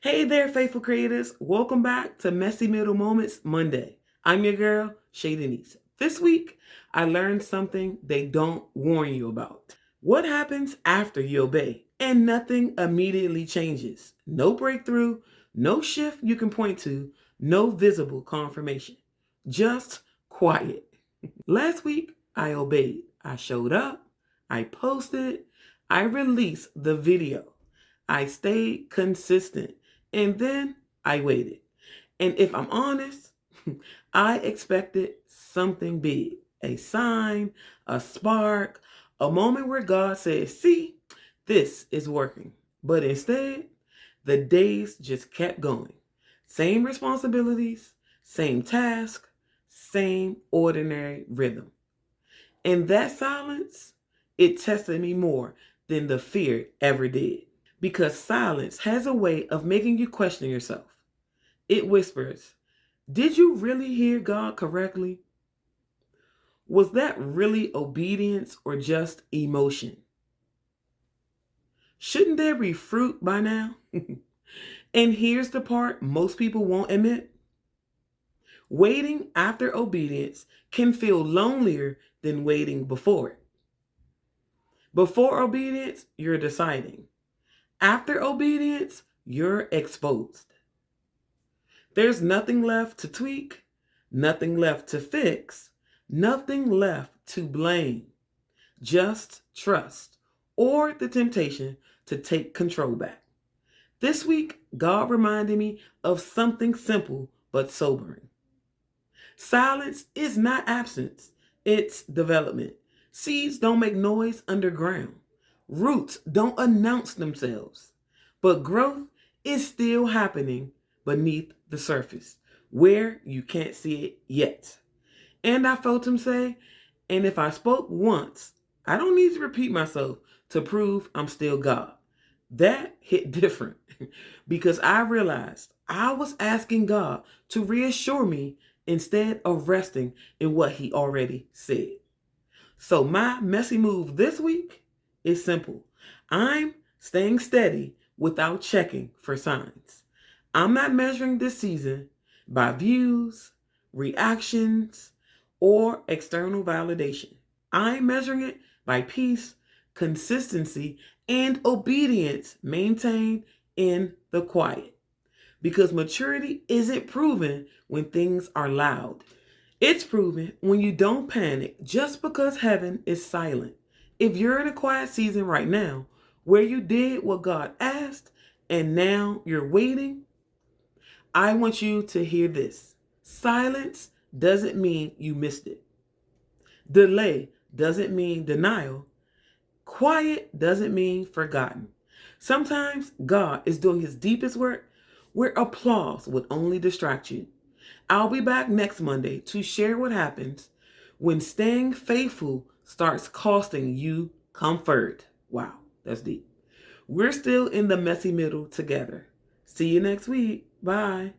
Hey there, faithful creators. Welcome back to Messy Middle Moments Monday. I'm your girl, Shay Denise. This week, I learned something they don't warn you about. What happens after you obey and nothing immediately changes? No breakthrough, no shift you can point to, no visible confirmation. Just quiet. Last week, I obeyed. I showed up, I posted, I released the video, I stayed consistent, and then I waited. And if I'm honest, I expected something big, a sign, a spark, a moment where God said, "See, this is working." But instead, the days just kept going. Same responsibilities, same task, same ordinary rhythm. And that silence, it tested me more than the fear ever did. Because silence has a way of making you question yourself. It whispers, "Did you really hear God correctly? Was that really obedience or just emotion? Shouldn't there be fruit by now?" And here's the part most people won't admit. Waiting after obedience can feel lonelier than waiting before it. Before obedience, you're deciding. After obedience, you're exposed. There's nothing left to tweak, nothing left to fix, nothing left to blame. Just trust or the temptation to take control back. This week, God reminded me of something simple but sobering. Silence is not absence, it's development. Seeds don't make noise underground. Roots don't announce themselves. But growth is still happening beneath the surface, where you can't see it yet. And I felt him say, "And if I spoke once, I don't need to repeat myself to prove I'm still God." That hit different because I realized I was asking God to reassure me instead of resting in what He already said. So, my messy move this week is simple. I'm staying steady without checking for signs. I'm not measuring this season by views, reactions, or external validation. I'm measuring it by peace, consistency, and obedience maintained in the quiet. Because maturity isn't proven when things are loud. It's proven when you don't panic just because heaven is silent. If you're in a quiet season right now where you did what God asked and now you're waiting, I want you to hear this. Silence doesn't mean you missed it. Delay doesn't mean denial. Quiet doesn't mean forgotten. Sometimes God is doing His deepest work where applause would only distract you. I'll be back next Monday to share what happens when staying faithful starts costing you comfort. Wow, that's deep. We're still in the messy middle together. See you next week. Bye.